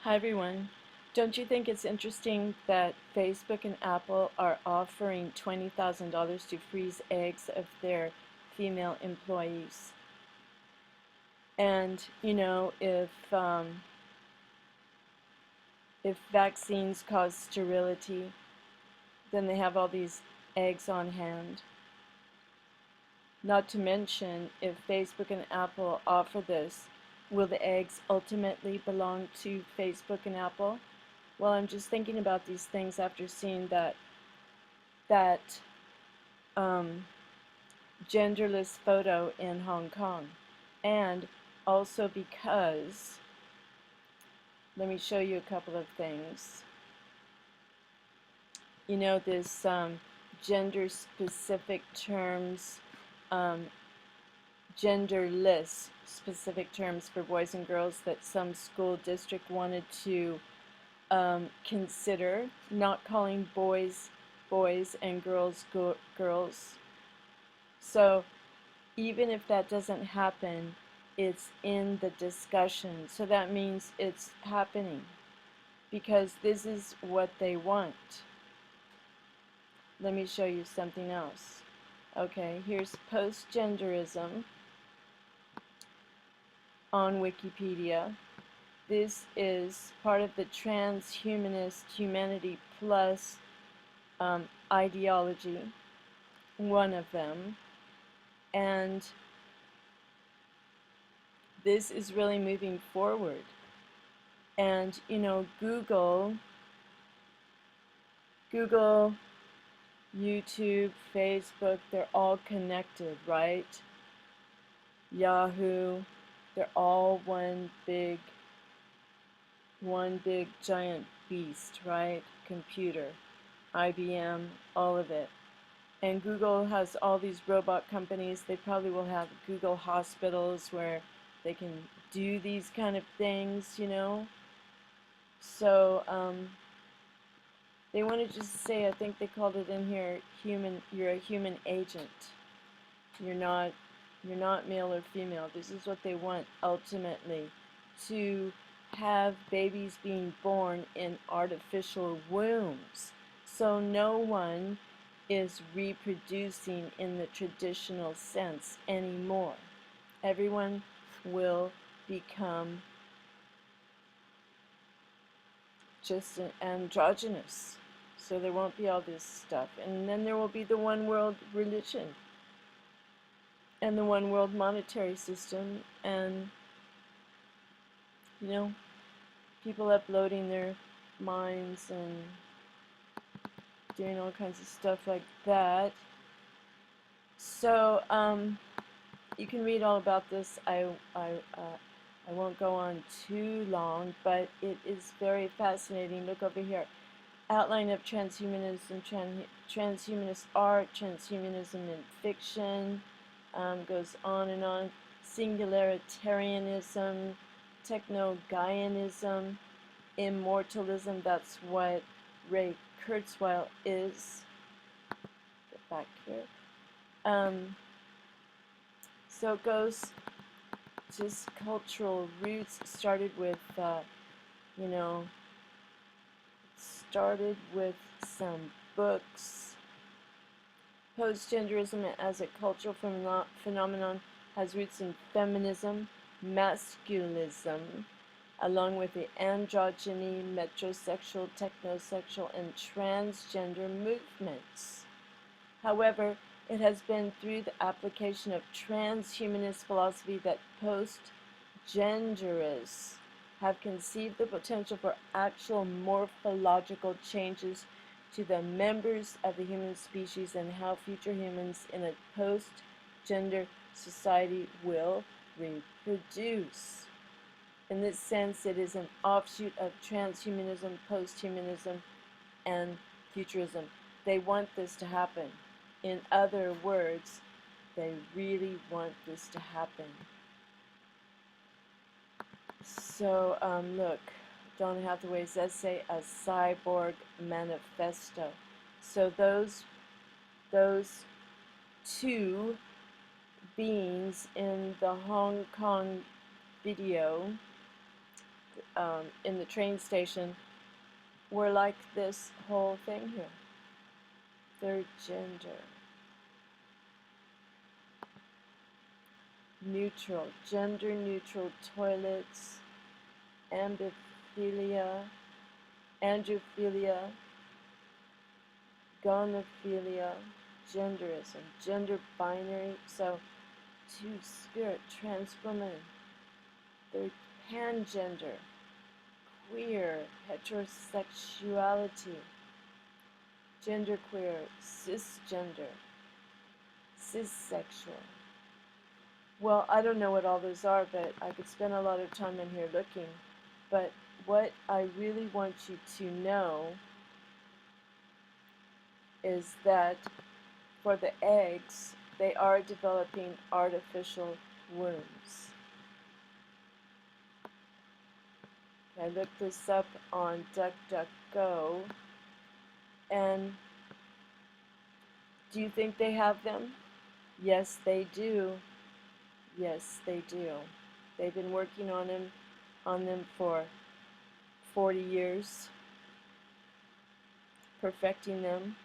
Hi everyone. Don't you think it's interesting that Facebook and Apple are offering $20,000 to freeze eggs of their female employees? And if vaccines cause sterility, then they have all these eggs on hand. Not to mention, if Facebook and Apple offer this, will the eggs ultimately belong to Facebook and Apple? Well, I'm just thinking about these things after seeing that um, genderless photo in Hong Kong, and also because, let me show you a couple of things. You know, this gender-specific terms, um, genderless specific terms for boys and girls that some school district wanted to consider, not calling boys boys and girls girls. So even if that doesn't happen, it's in the discussion. So that means it's happening because this is what they want. Let me show you something else. Okay, here's Postgenderism on Wikipedia. This is part of the transhumanist humanity plus ideology, one of them. And this is really moving forward. And Google, YouTube, Facebook, they're all connected, right? Yahoo, they're all one big giant beast, right? Computer, IBM, all of it. And Google has all these robot companies. They probably will have Google hospitals where they can do these kind of things, So they wanted to just say, I think they called it in here, you're a human agent. You're not male or female. This is what they want ultimately, to have babies being born in artificial wombs. So no one is reproducing in the traditional sense anymore. Everyone will become just androgynous. So there won't be all this stuff. And then there will be the one world religion and the one world monetary system, and people uploading their minds and doing all kinds of stuff like that. So you can read all about this. I won't go on too long, but it is very fascinating. Look over here. Outline of transhumanism, transhumanist art, transhumanism in fiction, goes on and on. Singularitarianism, techno-Gaianism, immortalism, that's what Ray Kurzweil is. Get back here. So it goes just cultural roots. Started with, some books. Postgenderism as a cultural phenomenon has roots in feminism, masculism, along with the androgyny, metrosexual, technosexual, and transgender movements. However, it has been through the application of transhumanist philosophy that postgenderists have conceived the potential for actual morphological changes to the members of the human species and how future humans in a post-gender society will reproduce. In this sense, it is an offshoot of transhumanism, posthumanism, and futurism. They want this to happen. In other words, they really want this to happen. So, look, Donna Hathaway's essay, A Cyborg Manifesto. So those two beings in the Hong Kong video, in the train station were like this whole thing here. Third gender. Neutral, gender neutral toilets, ambiphilia, androphilia, gonophilia, genderism, gender binary, so two-spirit, trans woman, they're pangender, queer, heterosexuality, genderqueer, cisgender, cissexual. Well, I don't know what all those are, but I could spend a lot of time in here looking. But what I really want you to know is that for the eggs, they are developing artificial wombs. I looked this up on DuckDuckGo, and do you think they have them? Yes, they do. Yes, they do. They've been working on them for 40 years, perfecting them.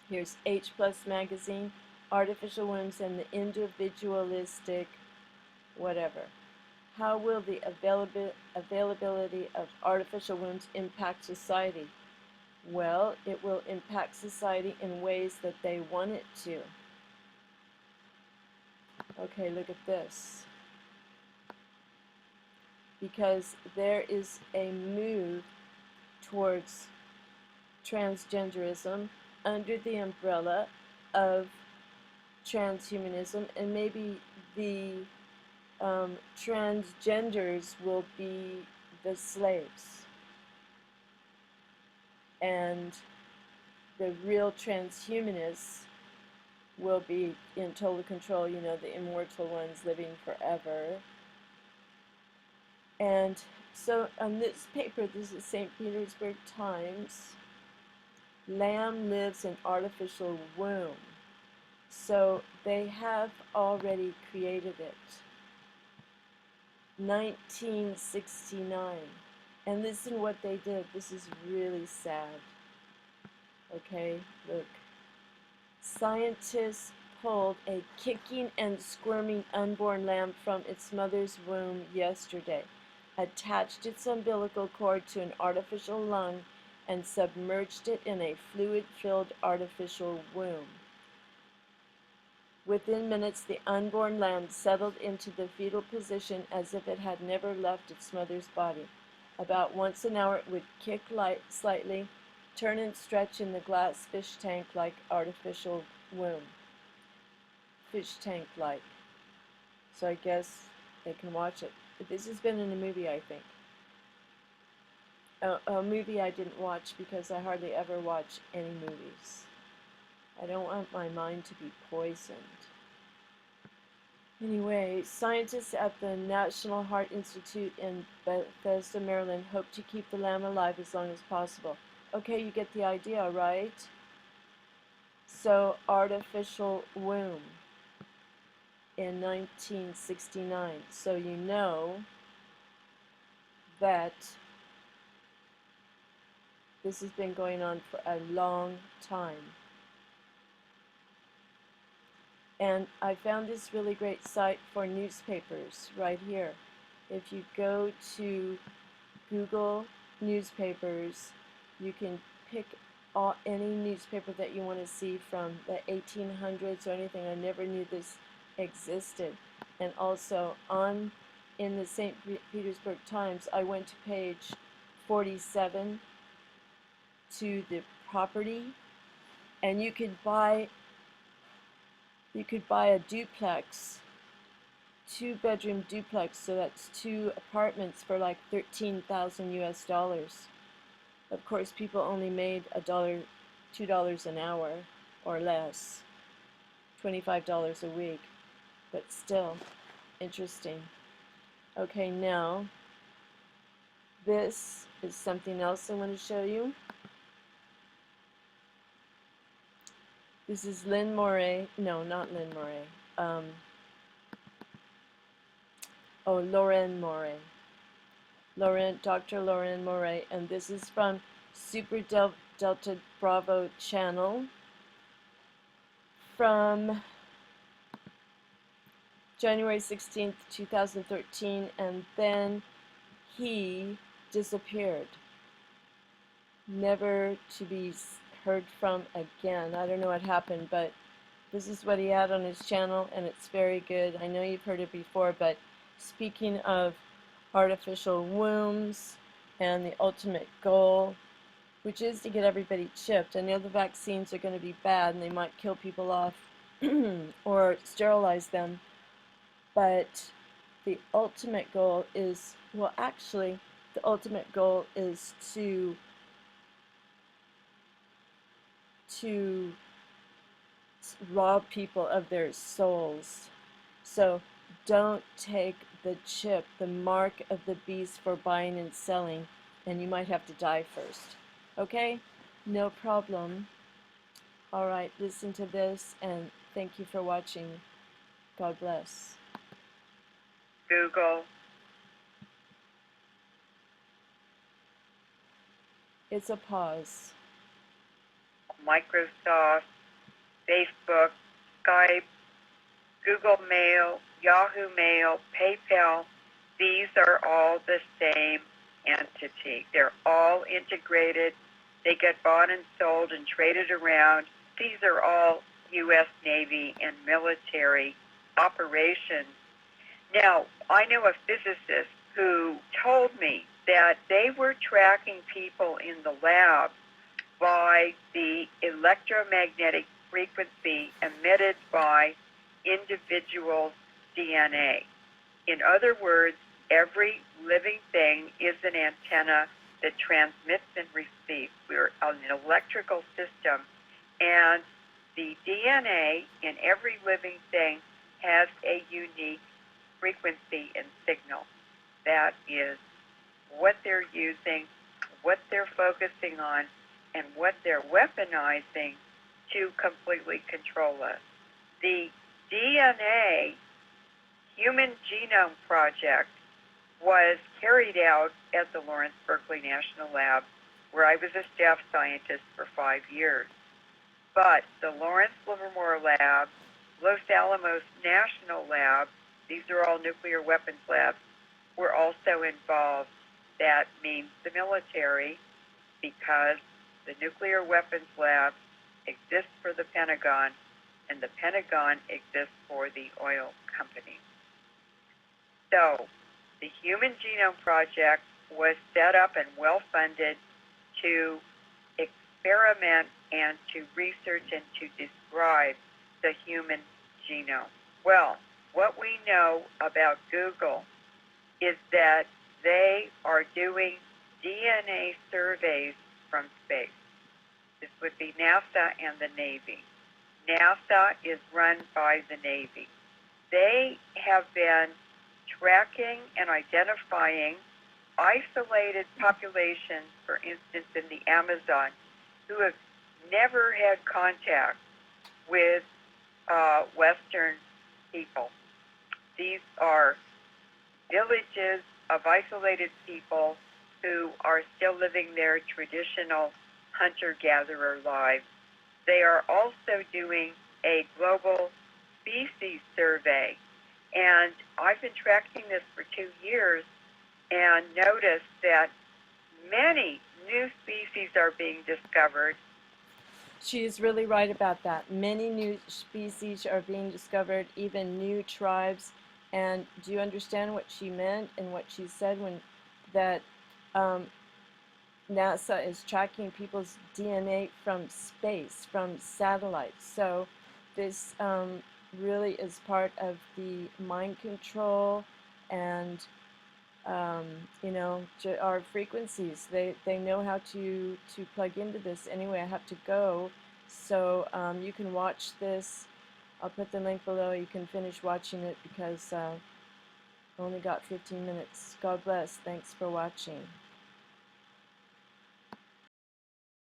Here's H Plus Magazine, Artificial Wombs and the Individualistic whatever. How will the availability of artificial wombs impact society? Well, it will impact society in ways that they want it to. Okay, look at this. Because there is a move towards transgenderism under the umbrella of transhumanism, and maybe the transgenders will be the slaves, and the real transhumanists will be in total control, you know, the immortal ones living forever. And so on this paper, this is St. Petersburg Times, lamb lives in artificial womb. So they have already created it. 1969. And listen what they did. This is really sad. Okay, look. Scientists pulled a kicking and squirming unborn lamb from its mother's womb yesterday, attached its umbilical cord to an artificial lung, and submerged it in a fluid-filled artificial womb. Within minutes, the unborn lamb settled into the fetal position as if it had never left its mother's body. About once an hour, it would kick slightly, turn and stretch in the glass fish tank-like artificial womb. Fish tank-like. So I guess they can watch it. But this has been in a movie, I think. A movie I didn't watch because I hardly ever watch any movies. I don't want my mind to be poisoned. Anyway, scientists at the National Heart Institute in Bethesda, Maryland, hope to keep the lamb alive as long as possible. Okay, you get the idea, right? So, artificial womb in 1969. So you know that this has been going on for a long time. And I found this really great site for newspapers right here. If you go to Google newspapers, you can pick any newspaper that you want to see from the 1800s or anything. I never knew this existed. And also in the St. Petersburg Times, I went to page 47 to the property, and you could buy a duplex, 2-bedroom duplex, so that's 2 apartments for like $13,000 US. Of course, people only made $2 an hour or less, $25 a week, but still interesting. Okay, now this is something else I want to show you. This is Lynn Moray. No, not Lynn Moray. Lauren Moray. Dr. Lauren Moray, and this is from Super Delta Bravo channel from January 16th, 2013, and then he disappeared, never to be heard from again. I don't know what happened, but this is what he had on his channel, and it's very good. I know you've heard it before, but speaking of artificial wombs and the ultimate goal, which is to get everybody chipped. I know the vaccines are going to be bad and they might kill people off or sterilize them, but the ultimate goal is, well, actually, the ultimate goal is to rob people of their souls. So don't take the chip, the mark of the beast, for buying and selling, and you might have to die first. Okay? No problem. All right, listen to this, and thank you for watching. God bless. Google, It's a pause. Microsoft, Facebook, Skype, Google Mail, Yahoo Mail, PayPal, these are all the same entity. They're all integrated. They get bought and sold and traded around. These are all U.S. Navy and military operations. Now, I know a physicist who told me that they were tracking people in the lab by the electromagnetic frequency emitted by individuals' DNA. In other words, every living thing is an antenna that transmits and receives. We're an electrical system, and the DNA in every living thing has a unique frequency and signal. That is what they're using, what they're focusing on, and what they're weaponizing to completely control us. The DNA Human Genome Project was carried out at the Lawrence Berkeley National Lab, where I was a staff scientist for 5 years. But the Lawrence Livermore Lab, Los Alamos National Lab, these are all nuclear weapons labs, were also involved. That means the military, because the nuclear weapons lab exists for the Pentagon, and the Pentagon exists for the oil companies. So the Human Genome Project was set up and well-funded to experiment and to research and to describe the human genome. Well, what we know about Google is that they are doing DNA surveys from space. This would be NASA and the Navy. NASA is run by the Navy. They have been tracking and identifying isolated populations, for instance, in the Amazon, who have never had contact with Western people. These are villages of isolated people who are still living their traditional hunter-gatherer lives. They are also doing a global species survey, and I've been tracking this for 2 years and noticed that many new species are being discovered. She is really right about that. Many new species are being discovered, even new tribes. And do you understand what she meant and what she said when that NASA is tracking people's DNA from space, from satellites? So this really is part of the mind control and you know, our frequencies. They know how to plug into this. Anyway, I have to go, so you can watch this. I'll put the link below. You can finish watching it because I only got 15 minutes. God bless. Thanks for watching.